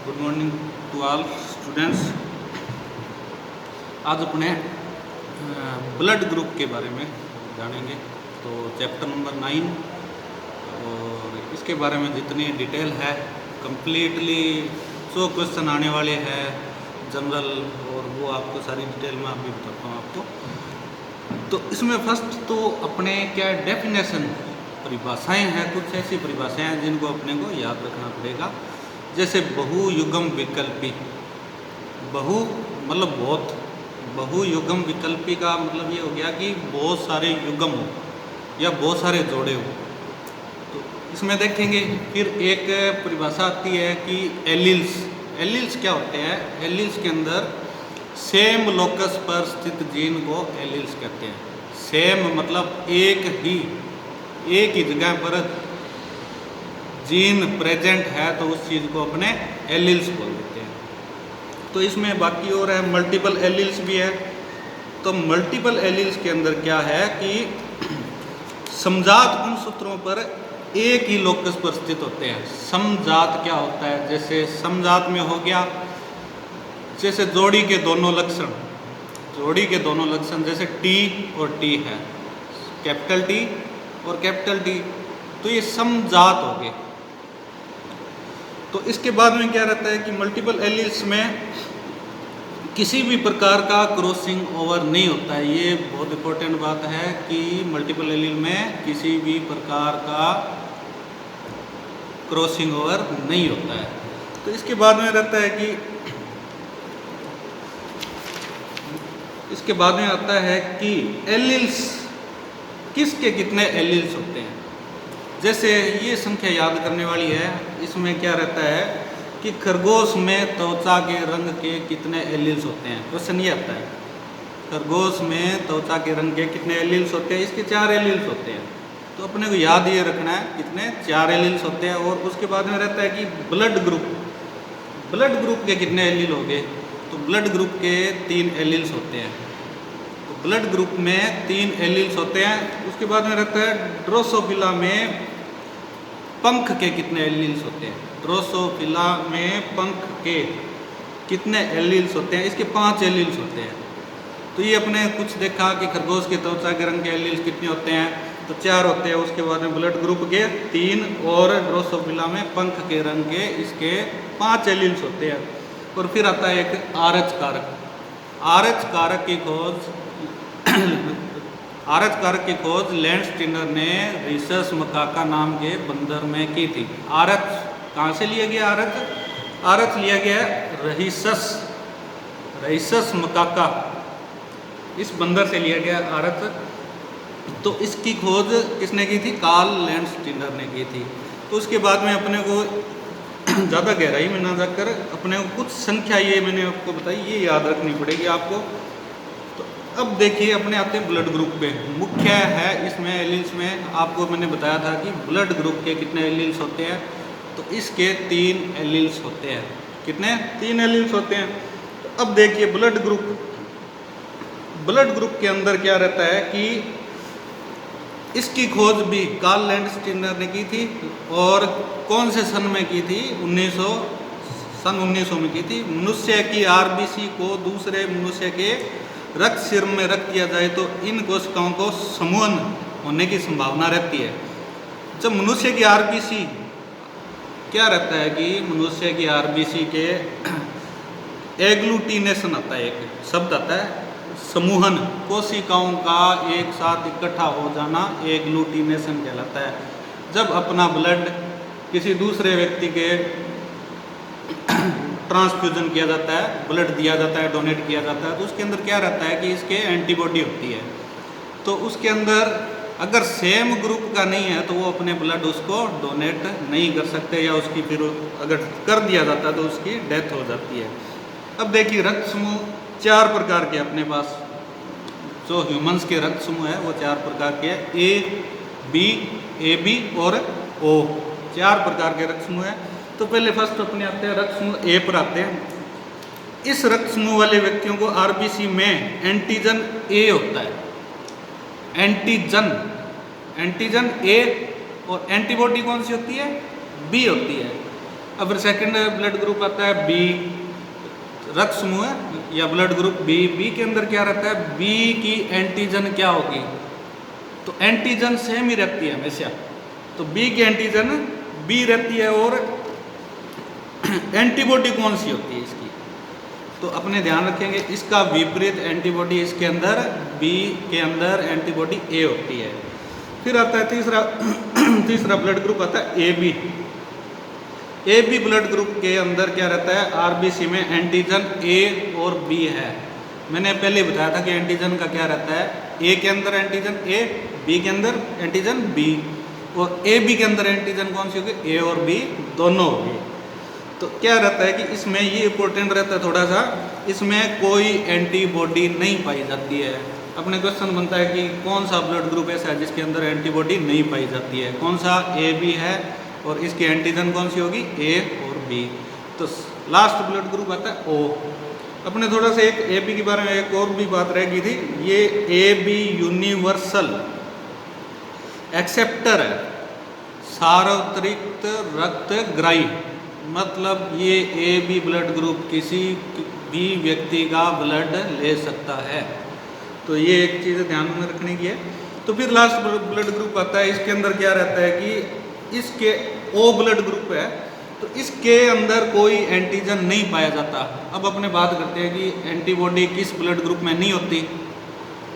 Good morning to all students. आज अपने blood group के बारे में जानेंगे। तो चैप्टर नंबर 9 और इसके बारे में जितनी डिटेल है कंप्लीटली 100 क्वेश्चन आने वाले हैं जनरल, और वो आपको सारी डिटेल में अभी बताता हूँ आपको। तो इसमें फर्स्ट तो अपने क्या डेफिनेशन परिभाषाएं हैं, कुछ ऐसी परिभाषाएं हैं जिनको अपने को याद रखना पड़ेगा। जैसे बहुयुग्म विकल्पी, बहु मतलब बहुत, बहुयुग्म विकल्पी का मतलब ये हो गया कि बहुत सारे युग्म हो या बहुत सारे जोड़े हो। तो इसमें देखेंगे फिर एक परिभाषा आती है कि एलील्स। एलील्स क्या होते हैं? एलील्स के अंदर सेम लोकस पर स्थित जीन को एलील्स कहते हैं। सेम मतलब एक ही जगह पर जीन प्रेजेंट है तो उस चीज़ को अपने एलील्स बोल देते हैं। तो इसमें बाकी और है मल्टीपल एलील्स भी है। तो मल्टीपल एलील्स के अंदर क्या है कि समजात गुणसूत्रों पर एक ही लोकस पर स्थित होते हैं। समजात क्या होता है? जैसे समजात में हो गया जैसे जोड़ी के दोनों लक्षण, जैसे टी और टी है, कैपिटल टी और कैपिटल टी, तो ये समजात हो गए। तो इसके बाद में क्या रहता है कि मल्टीपल एलील्स में किसी भी प्रकार का क्रॉसिंग ओवर नहीं होता है। ये बहुत इंपॉर्टेंट बात है कि मल्टीपल एलील में किसी भी प्रकार का क्रॉसिंग ओवर नहीं होता है। तो इसके बाद में रहता है कि इसके बाद में आता है कि एलील्स किसके कितने एलील्स होते हैं। जैसे ये संख्या याद करने वाली है। इसमें क्या रहता है कि खरगोश में त्वचा के रंग के कितने एलील्स होते हैं। क्वेश्चन ये आता है खरगोश में त्वचा के रंग के कितने एलील्स होते हैं। इसके 4 एलील्स होते हैं। तो अपने को याद ये रखना है कितने 4 एलील्स होते हैं। और उसके बाद में रहता है कि ब्लड ग्रुप के कितने एलील हो गए। तो ब्लड ग्रुप के 3 एलील्स होते हैं। तो ब्लड ग्रुप में 3 एलील्स होते हैं। उसके बाद में रहता है ड्रोसोफिला में पंख के कितने एलील्स होते हैं। ड्रोसोफिला में पंख के कितने एलील्स होते हैं। इसके 5 एलील्स होते हैं। तो ये अपने कुछ देखा कि खरगोश के त्वचा के रंग के एलील्स कितने होते हैं, तो 4 होते हैं। उसके बाद में ब्लड ग्रुप के 3 और ड्रोसोफिला में पंख के रंग के इसके 5 एलील्स होते हैं। और फिर आता है एक आरएच कारक। आरएच कारक की खोज लैंडस्टीनर ने रिसस मकाका नाम के बंदर में की थी। आरएच कहाँ से लिया गया? आरएच लिया गया रहीसस मकाका, इस बंदर से लिया गया आरएच। तो इसकी खोज किसने की थी? कार्ल लैंडस्टीनर ने की थी। तो उसके बाद में अपने को ज़्यादा गहराई में ना जाकर अपने को कुछ संख्या ये मैंने आपको बताई, ये याद रखनी पड़ेगी आपको। तो अब देखिए अपने आते हैं ब्लड ग्रुप पे। मुख्य है इसमें एलील्स में आपको मैंने बताया था कि ब्लड ग्रुप के कितने एलील्स होते हैं। तो इसके 3 एलील्स होते हैं। कितने? 3 एलील्स होते हैं। तो अब देखिए ब्लड ग्रुप के अंदर क्या रहता है कि इसकी खोज भी कार्ल लैंडस्टीनर ने की थी। और कौन से सन में की थी? 1900 में की थी। मनुष्य की आरबीसी को दूसरे मनुष्य के रक्त सिर में रख दिया जाए तो इन कोशिकाओं को समूहन होने की संभावना रहती है। जब मनुष्य की आरबीसी क्या रहता है कि मनुष्य की आरबीसी के एग्लूटिनेशन आता है, एक शब्द आता है समूहन, कोशिकाओं का एक साथ इकट्ठा हो जाना एग्लूटिनेशन कहलाता है। जब अपना ब्लड किसी दूसरे व्यक्ति के ट्रांसफ्यूजन किया जाता है, ब्लड दिया जाता है, डोनेट किया जाता है, तो उसके अंदर क्या रहता है कि इसके एंटीबॉडी होती है। तो उसके अंदर अगर सेम ग्रुप का नहीं है तो वो अपने ब्लड उसको डोनेट नहीं कर सकते, या उसकी फिर अगर कर दिया जाता है तो उसकी डेथ हो जाती है। अब देखिए रक्त समूह 4 प्रकार के अपने पास, जो ह्यूमंस के रक्त समूह है वो 4 प्रकार के हैं। ए बी और ओ, 4 प्रकार के रक्त समूह है। तो पहले फर्स्ट अपने आते हैं रक्त समूह ए पर आते हैं। इस रक्त समूह वाले व्यक्तियों को आरबीसी में एंटीजन ए होता है। एंटीजन ए, और एंटीबॉडी कौन सी होती है? बी होती है। अब फिर सेकंड ब्लड ग्रुप आता है बी, रक्त समूह या ब्लड ग्रुप बी। बी के अंदर क्या रहता है, बी की एंटीजन क्या होगी, तो एंटीजन सेम ही रहती है हमेशा, तो बी की एंटीजन बी रहती है। और एंटीबॉडी कौन सी होती है इसकी, तो अपने ध्यान रखेंगे इसका विपरीत एंटीबॉडी इसके अंदर बी के अंदर एंटीबॉडी ए होती है। फिर आता है तीसरा ब्लड ग्रुप आता है A B. A B blood group के अंदर क्या रहता है, आरबीसी में एंटीजन ए और बी है। मैंने पहले बताया था कि एंटीजन का क्या रहता है, ए के अंदर एंटीजन ए, बी के अंदर एंटीजन बी, और ए बी के अंदर एंटीजन कौन सी होगी, ए और बी दोनों होगी। तो क्या रहता है कि इसमें ये इंपॉर्टेंट रहता है थोड़ा सा, इसमें कोई एंटीबॉडी नहीं पाई जाती है। अपने क्वेश्चन बनता है कि कौन सा ब्लड ग्रुप ऐसा है जिसके अंदर एंटीबॉडी नहीं पाई जाती है, कौन सा, ए बी है, और इसकी एंटीजन कौन सी होगी, ए और बी। तो लास्ट ब्लड ग्रुप आता है ओ। अपने थोड़ा सा एक ए बी के बारे में एक और भी बात रह गई थी, ये ए बी यूनिवर्सल एक्सेप्टर है, सार्वत्रिक रक्तग्राही, मतलब ये ए बी ब्लड ग्रुप किसी भी व्यक्ति का ब्लड ले सकता है। तो ये एक चीज़ ध्यान में रखने की है। तो फिर लास्ट ब्लड ग्रुप आता है, इसके अंदर क्या रहता है कि इसके ओ ब्लड ग्रुप है, तो इसके अंदर कोई एंटीजन नहीं पाया जाता। अब अपने बात करते हैं कि एंटीबॉडी किस ब्लड ग्रुप में नहीं होती,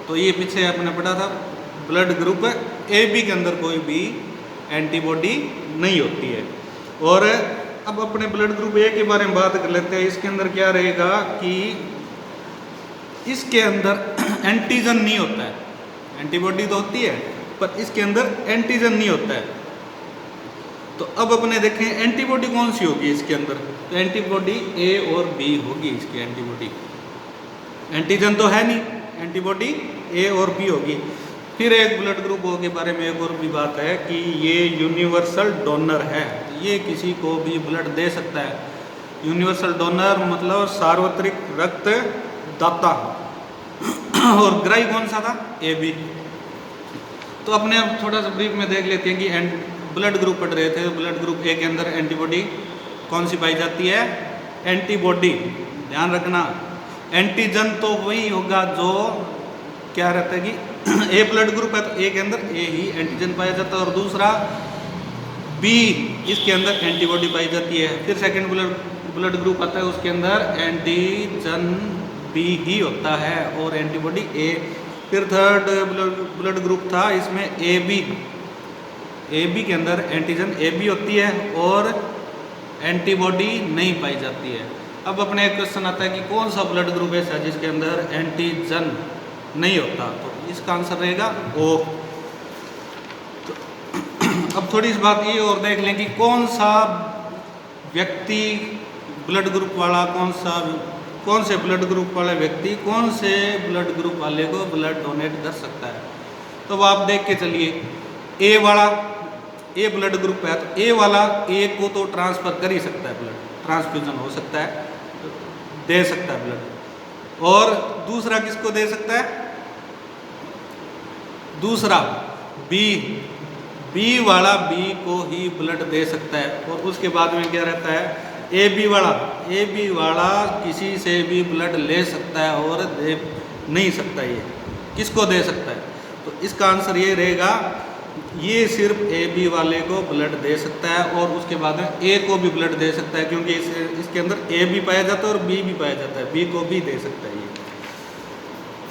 तो ये पीछे अपने पढ़ा था, ब्लड ग्रुप ए बी के अंदर कोई भी एंटीबॉडी नहीं होती है। और अब अपने ब्लड ग्रुप ए के बारे में बात कर लेते हैं। इसके अंदर क्या रहेगा कि इसके अंदर एंटीजन नहीं होता है, एंटीबॉडी तो होती है पर इसके अंदर एंटीजन नहीं होता है। तो अब अपने देखें एंटीबॉडी कौन सी होगी इसके अंदर, तो एंटीबॉडी ए और बी होगी इसकी एंटीबॉडी, एंटीजन तो है नहीं, एंटीबॉडी ए और बी होगी। फिर एक ब्लड ग्रुप ओ के बारे में एक और भी बात है कि ये यूनिवर्सल डोनर है, ये किसी को भी ब्लड दे सकता है। यूनिवर्सल डोनर मतलब सार्वत्रिक रक्त दाता। और ग्राही कौन सा था, ए बी। तो अपने अब थोड़ा सा ब्रीफ में देख लेते हैं कि ब्लड ग्रुप पढ़ रहे थे, ब्लड ग्रुप ए के अंदर एंटीबॉडी कौन सी पाई जाती है, एंटीबॉडी, ध्यान रखना एंटीजन तो वही होगा जो क्या रहता है कि ए ब्लड ग्रुप है तो ए के अंदर ए ही एंटीजन पाया जाता है, और दूसरा बी इसके अंदर एंटीबॉडी पाई जाती है। फिर सेकंड ब्लड ग्रुप आता है, उसके अंदर एंटीजन बी ही होता है और एंटीबॉडी ए। फिर थर्ड ब्लड ग्रुप था, इसमें ए बी के अंदर एंटीजन ए बी होती है और एंटीबॉडी नहीं पाई जाती है। अब अपने एक क्वेश्चन आता है कि कौन सा ब्लड ग्रुप ऐसा है जिसके अंदर एंटीजन नहीं होता, तो इसका आंसर रहेगा ओ। तो अब थोड़ी सी बात ये और देख लें कि कौन सा व्यक्ति ब्लड ग्रुप वाला, कौन से ब्लड ग्रुप वाले व्यक्ति कौन से ब्लड ग्रुप वाले को ब्लड डोनेट कर सकता है। तो अब आप देख के चलिए, ए वाला, ए ब्लड ग्रुप है तो ए वाला ए को तो ट्रांसफ़र कर ही सकता है, ब्लड ट्रांसफ्यूजन हो सकता है, दे सकता है ब्लड। और दूसरा किसको दे सकता है, दूसरा बी वाला बी को ही ब्लड दे सकता है। और उसके बाद में क्या रहता है, ए बी वाला किसी से भी ब्लड ले सकता है और दे नहीं सकता, ये किसको दे सकता है, तो इसका आंसर ये रहेगा, ये सिर्फ ए बी वाले को ब्लड दे सकता है और उसके बाद में ए को भी ब्लड दे सकता है, क्योंकि इसके अंदर ए भी पाया जाता है और बी भी पाया जाता है, बी को भी दे सकता है ये।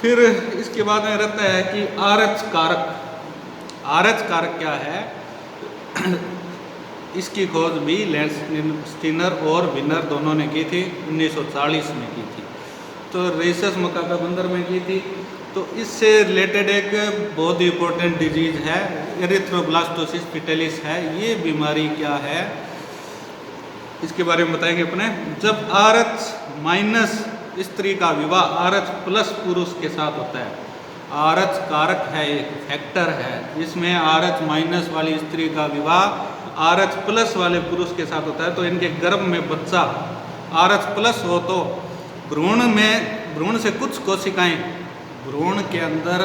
फिर इसके बाद में रहता है कि आरएच कारक क्या है, इसकी खोज भी लेंसटीनर और विनर दोनों ने की थी, 1940 में की थी, तो रेसस मकाका बंदर में की थी। तो इससे रिलेटेड एक बहुत ही इंपॉर्टेंट डिजीज़ है एरिथ्रोब्लास्टोसिस पिटेलिस है। ये बीमारी क्या है इसके बारे में बताएंगे अपने। जब RH- स्त्री का विवाह RH+ पुरुष के साथ होता है, RH कारक है, एक फैक्टर है, जिसमें RH- वाली स्त्री का विवाह RH+ वाले पुरुष के साथ होता है, तो इनके गर्भ में बच्चा RH+ हो तो भ्रूण से कुछ कोशिकाएं, भ्रूण के अंदर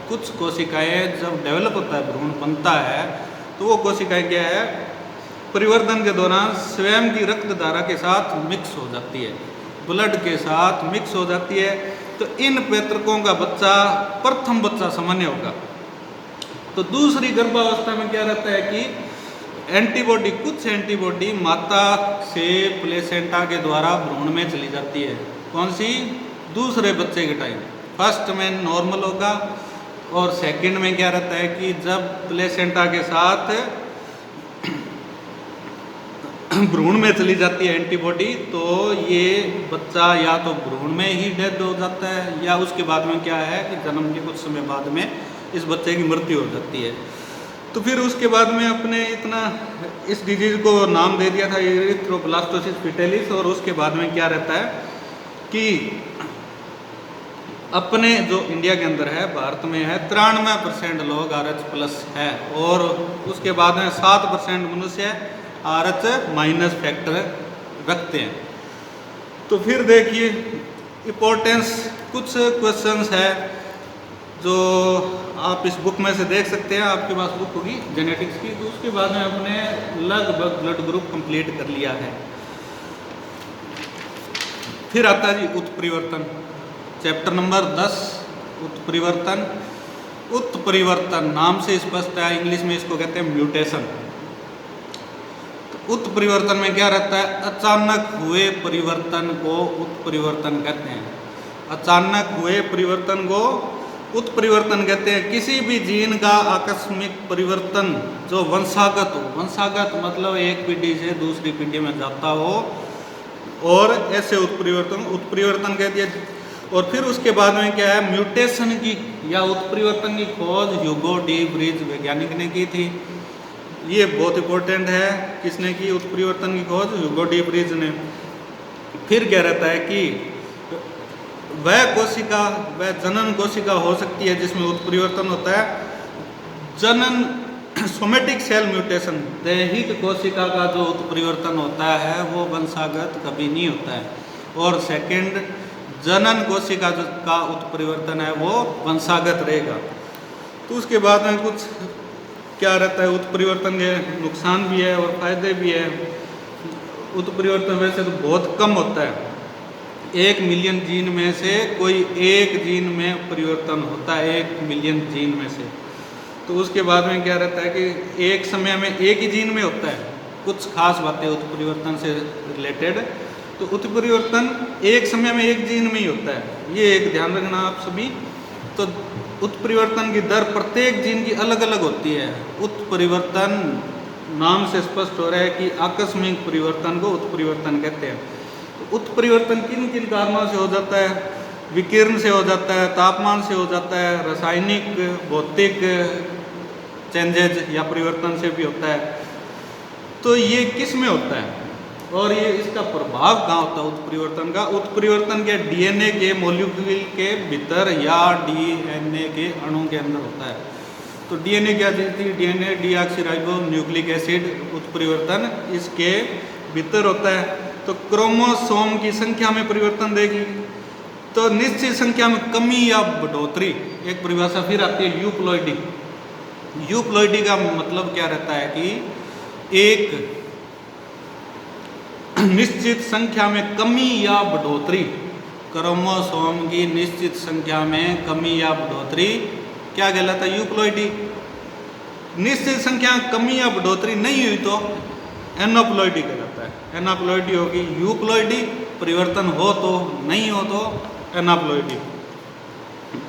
कुछ कोशिकाएं जब डेवलप होता है, भ्रूण बनता है, तो वो कोशिकाएं क्या है, परिवर्तन के दौरान स्वयं की रक्त धारा के साथ मिक्स हो जाती है, ब्लड के साथ मिक्स हो जाती है। तो इन पैतृकों का बच्चा प्रथम बच्चा सामान्य होगा। तो दूसरी गर्भावस्था में क्या रहता है कि एंटीबॉडी, कुछ एंटीबॉडी माता से प्लेसेंटा के द्वारा भ्रूण में चली जाती है। कौन सी? दूसरे बच्चे के टाइम। फर्स्ट में नॉर्मल होगा और सेकंड में क्या रहता है कि जब प्लेसेंटा के साथ भ्रूण में चली जाती है एंटीबॉडी, तो ये बच्चा या तो भ्रूण में ही डेथ हो जाता है या उसके बाद में क्या है कि जन्म के कुछ समय बाद में इस बच्चे की मृत्यु हो जाती है। तो फिर उसके बाद में अपने इस डिजीज को नाम दे दिया था एरिथ्रोब्लास्टोसिस फिटेलिस। और उसके बाद में क्या रहता है कि अपने जो इंडिया के अंदर है, भारत में है, 93% लोग RH+ है और उसके बाद में 7% मनुष्य RH- फैक्टर रखते हैं। तो फिर देखिए इम्पोर्टेंस, कुछ क्वेश्चंस है जो आप इस बुक में से देख सकते हैं, आपके पास बुक होगी जेनेटिक्स की। तो उसके बाद में अपने लगभग ब्लड ग्रुप कंप्लीट कर लिया है। फिर आता है जी उत्परिवर्तन, चैप्टर नंबर 10 उत्परिवर्तन। उत्परिवर्तन नाम से स्पष्ट है, इंग्लिश में इसको कहते हैं म्यूटेशन। तो उत्परिवर्तन में क्या रहता है? अचानक हुए परिवर्तन को उत्परिवर्तन कहते हैं। अचानक हुए परिवर्तन को उत्परिवर्तन कहते हैं। किसी भी जीन का आकस्मिक परिवर्तन जो वंशागत हो, वंशागत मतलब एक पीढ़ी से दूसरी पीढ़ी में जाता हो, और ऐसे उत्परिवर्तन कह दिया। और फिर उसके बाद में क्या है? म्यूटेशन की या उत्परिवर्तन की खोज ह्यूगो डी ब्रीज वैज्ञानिक ने की थी। ये बहुत इंपॉर्टेंट है। किसने की उत्परिवर्तन की खोज? ह्यूगो डी ब्रीज ने। फिर क्या रहता है कि वह कोशिका, वह जनन कोशिका हो सकती है जिसमें उत्परिवर्तन होता है। जनन सोमेटिक सेल म्यूटेशन, दैहिक कोशिका का जो उत्परिवर्तन होता है वो वंशागत कभी नहीं होता है। और सेकंड, जनन कोशिका का उत्परिवर्तन है वो वंशागत रहेगा। तो उसके बाद में कुछ क्या रहता है? उत्परिवर्तन के नुकसान भी है और फायदे भी है। उत्परिवर्तन वैसे तो बहुत कम होता है, 1 मिलियन जीन में से कोई एक जीन में परिवर्तन होता है, 1 मिलियन जीन में से। तो उसके बाद में क्या रहता है कि एक समय में एक ही जीन में होता है। कुछ खास बातें उत्परिवर्तन से रिलेटेड। तो उत्परिवर्तन एक समय में एक जीन में ही होता है, ये एक ध्यान रखना आप सभी। तो उत्परिवर्तन की दर प्रत्येक जीन की अलग अलग होती है। उत्परिवर्तन नाम से स्पष्ट हो रहा है कि आकस्मिक परिवर्तन को उत्परिवर्तन कहते हैं। तो उत्परिवर्तन किन किन कारणों से हो जाता है? विकिरण से हो जाता है, तापमान से हो जाता है, रासायनिक भौतिक चेंजेज या परिवर्तन से भी होता है। तो ये किस में होता है और ये इसका प्रभाव कहाँ होता है उत्परिवर्तन का? उत्परिवर्तन के DNA के मॉलिक्यूल के भीतर या DNA के अणु के अंदर होता है। तो DNA क्या चीज़ थी? DNA डीऑक्सीराइबो न्यूक्लिक एसिड उत्परिवर्तन इसके भीतर होता है। तो क्रोमोसोम की संख्या में परिवर्तन देगी तो निश्चित संख्या में कमी या बढ़ोतरी, एक परिभाषा फिर आती है यूप्लॉइडी। यूप्लॉइडी का मतलब क्या रहता है कि एक निश्चित संख्या में कमी या बढ़ोतरी, क्रोमोसोम की निश्चित संख्या में कमी या बढ़ोतरी क्या कहलाता है? यूप्लॉइडी। निश्चित संख्या में कमी या बढ़ोतरी नहीं हुई तो एनोप्लॉइडी कहलाता है। एनाप्लॉइडी होगी। यूप्लॉइडी परिवर्तन हो तो, नहीं हो तो एनाप्लॉइडी।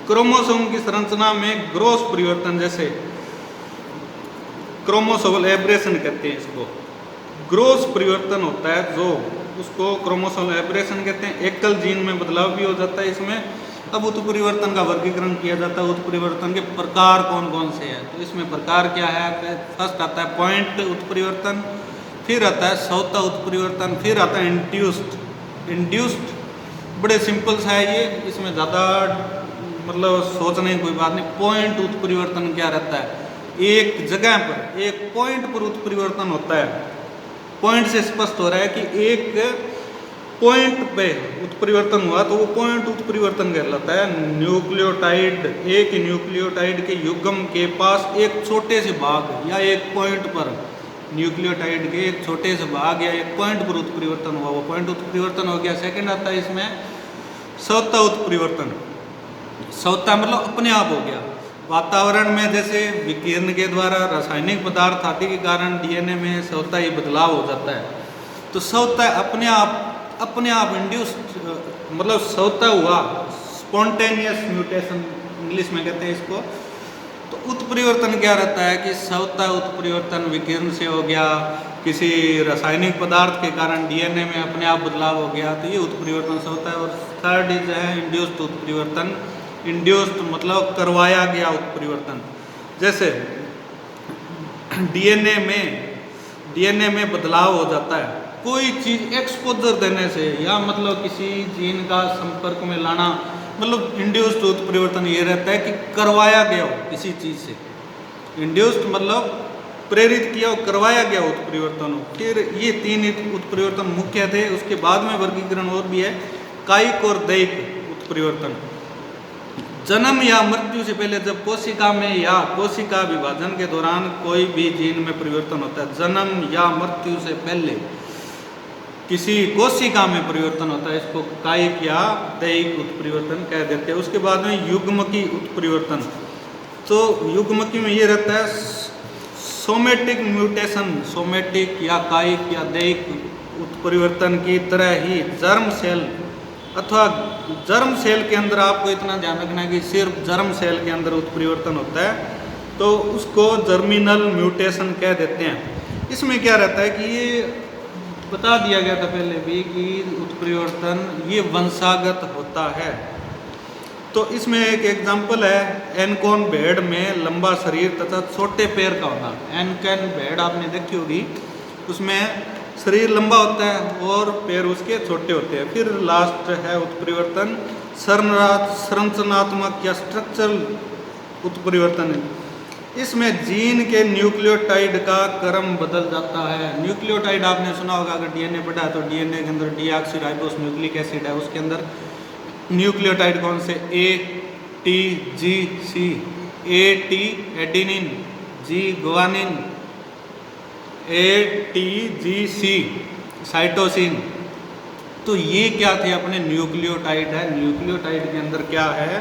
क्रोमोसोम की संरचना में ग्रोस परिवर्तन, जैसे क्रोमोसोमल एब्रेशन कहते हैं इसको, ग्रोस परिवर्तन होता है जो उसको क्रोमोसोमल एब्रेशन कहते हैं। एकल जीन में बदलाव भी हो जाता है इसमें। अब उत्परिवर्तन का वर्गीकरण किया जाता है। उत्परिवर्तन के प्रकार कौन कौन से हैं? तो इसमें प्रकार क्या है? फर्स्ट आता है पॉइंट उत्परिवर्तन, फिर आता है सौता उत्परिवर्तन, फिर आता है इंड्यूस्ड। बड़े सिंपल सा है ये, इसमें ज़्यादा मतलब सोचने की कोई बात नहीं। पॉइंट उत्परिवर्तन क्या रहता है? एक जगह पर, एक पॉइंट पर उत्परिवर्तन होता है। पॉइंट से स्पष्ट हो रहा है कि एक पॉइंट पे उत्परिवर्तन हुआ तो वो पॉइंट उत्परिवर्तन कहलाता है। न्यूक्लियोटाइड, एक न्यूक्लियोटाइड के युग्म के पास एक छोटे से भाग या एक पॉइंट पर न्यूक्लियोटाइड के एक छोटे से भाग या एक पॉइंट पर उत्परिवर्तन हुआ, वो पॉइंट उत्परिवर्तन हो गया। सेकंड आता है इसमें स्वतः उत्परिवर्तन। स्वतः मतलब अपने आप हो गया। वातावरण में जैसे विकिरण के द्वारा रासायनिक पदार्थ आदि के कारण डीएनए में स्वतः ही बदलाव हो जाता है, तो स्वतः अपने आप इंड्यूस्ड मतलब स्वतः हुआ, स्पॉन्टेनियस म्यूटेशन इंग्लिश में कहते हैं इसको। तो उत्परिवर्तन क्या रहता है कि स्वतः उत्परिवर्तन विकिरण से हो गया, किसी रासायनिक पदार्थ के कारण डीएनए में अपने आप बदलाव हो गया, तो ये उत्परिवर्तन से होता है। और थर्ड इज है इंड्यूस्ड उत्परिवर्तन। इंड्यूस्ड मतलब करवाया गया उत्परिवर्तन। जैसे डीएनए में बदलाव हो जाता है, कोई चीज़ एक्सपोजर देने से या मतलब किसी जीन का संपर्क में लाना, मतलब इंड्यूस्ड उत्परिवर्तन ये रहता है कि करवाया गया हो किसी चीज़ से। इंड्यूस्ड मतलब प्रेरित किया और करवाया गया उत्परिवर्तन हो। फिर ये तीन उत्परिवर्तन मुख्य थे। उसके बाद में वर्गीकरण और भी है, कायिक और दैहिक उत्परिवर्तन। जन्म या मृत्यु से पहले जब कोशिका में या कोशिका विभाजन के दौरान कोई भी जीन में परिवर्तन होता है, जन्म या मृत्यु से पहले किसी कोशिका में परिवर्तन होता है, इसको कायिक या दैहिक उत्परिवर्तन कह देते हैं। उसके बाद में युग्मकी उत्परिवर्तन। तो युग्मकी में ये रहता है सोमेटिक म्यूटेशन। सोमेटिक या कायिक या दैहिक उत्परिवर्तन की तरह ही जर्म सेल अथवा जर्म सेल के अंदर आपको इतना ध्यान रखना है कि सिर्फ जर्म सेल के अंदर उत्परिवर्तन होता है, तो उसको जर्मिनल म्यूटेशन कह देते हैं। इसमें क्या रहता है कि ये बता दिया गया था पहले भी कि उत्परिवर्तन ये वंशागत होता है। तो इसमें एक एग्जांपल है, एनकॉन भेड़ में लंबा शरीर तथा छोटे पैर का होना। एनकॉन भेड़ आपने देखी होगी, उसमें शरीर लंबा होता है और पैर उसके छोटे होते हैं। फिर लास्ट है उत्परिवर्तन संरचनात्मक या स्ट्रक्चरल उत्परिवर्तन। इसमें जीन के न्यूक्लियोटाइड का क्रम बदल जाता है। न्यूक्लियोटाइड आपने सुना होगा, अगर डीएनए पढ़ा है तो डीएनए के अंदर डीऑक्सीराइबोस न्यूक्लिक एसिड है, उसके अंदर न्यूक्लियोटाइड कौन से, A T G C. A T adenine, G guanine, ATGC cytosine. तो ये क्या थे, अपने न्यूक्लियोटाइड है। न्यूक्लियोटाइड के अंदर क्या है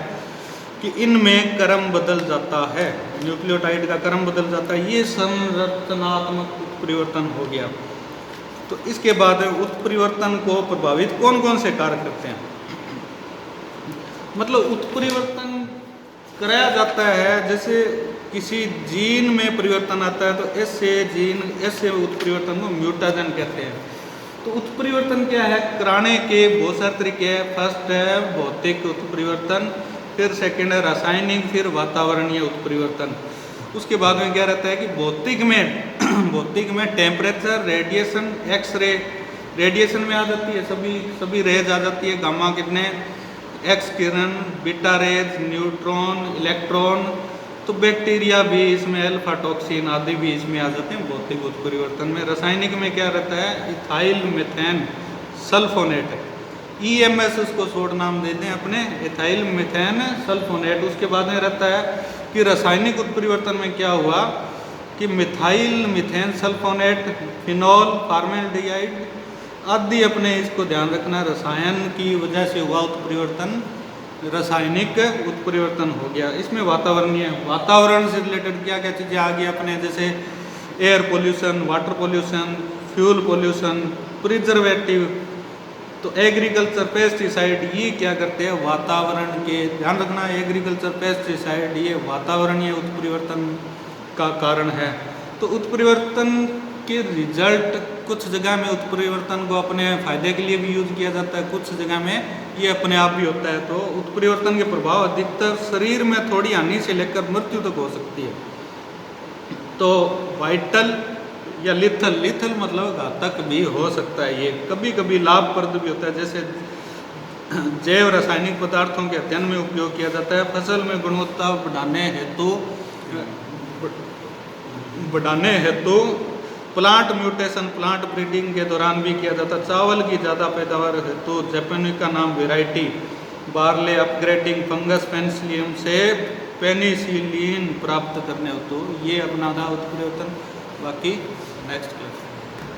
कि इनमें क्रम बदल जाता है, न्यूक्लियोटाइड का क्रम बदल जाता है। ये संरचनात्मक उत्परिवर्तन हो गया। तो इसके बाद उत्परिवर्तन को प्रभावित कौन कौन से कारक करते हैं, मतलब उत्परिवर्तन कराया जाता है। जैसे किसी जीन में परिवर्तन आता है तो ऐसे उत्परिवर्तन को म्यूटाजन कहते हैं। तो उत्परिवर्तन क्या है, कराने के बहुत सारे तरीके हैं। फर्स्ट है भौतिक उत्परिवर्तन, फिर सेकंड है रासायनिक, फिर वातावरणीय उत्परिवर्तन। उसके बाद में क्या रहता है कि भौतिक में टेम्परेचर, रेडिएशन, एक्सरे रेडिएशन में आ जाती है, सभी रेज आ जाती है, गामा कितने, एक्स किरण, बीटा रेज, न्यूट्रॉन, इलेक्ट्रॉन। तो बैक्टीरिया भी इसमें, अल्फा टॉक्सिन आदि भी इसमें आ जाते हैं भौतिक उत्परिवर्तन में। रासायनिक में क्या रहता है, इथाइल मीथेन सल्फोनेट, EMS उसको शॉर्ट नाम देते हैं अपने, इथाइल मीथेन सल्फोनेट। उसके बाद में रहता है कि रासायनिक उत्परिवर्तन में क्या हुआ कि methyl methane sulfonate, phenol, formaldehyde आदि, अपने इसको ध्यान रखना, रसायन की वजह से हुआ उत्परिवर्तन रासायनिक उत्परिवर्तन हो गया। इसमें वातावरण से रिलेटेड क्या क्या चीज़ें आ गई अपने, जैसे air pollution, water pollution, fuel pollution, preservative. तो एग्रीकल्चर पेस्टिसाइड ये क्या करते हैं, वातावरण के, ध्यान रखना, एग्रीकल्चर पेस्टिसाइड ये वातावरणीय उत्परिवर्तन का कारण है। तो उत्परिवर्तन के रिजल्ट, कुछ जगह में उत्परिवर्तन को अपने फायदे के लिए भी यूज किया जाता है, कुछ जगह में ये अपने आप भी होता है। तो उत्परिवर्तन के प्रभाव अधिकतर शरीर में थोड़ी हानि से लेकर मृत्यु तक हो सकती है। तो वाइटल या लिथल मतलब घातक भी हो सकता है। ये कभी कभी लाभप्रद भी होता है, जैसे जैव रासायनिक पदार्थों के अध्ययन में उपयोग किया जाता है। फसल में गुणवत्ता बढ़ाने हेतु प्लांट म्यूटेशन, प्लांट ब्रीडिंग के दौरान भी किया जाता है। चावल की ज़्यादा पैदावार हेतु जैपनिका नाम variety, barley upgrading, fungus Penicillium से पेनिसिलिन प्राप्त करने हेतु ये अपना था उत्परिवर्तन। बाकी नेक्स्ट क्लास।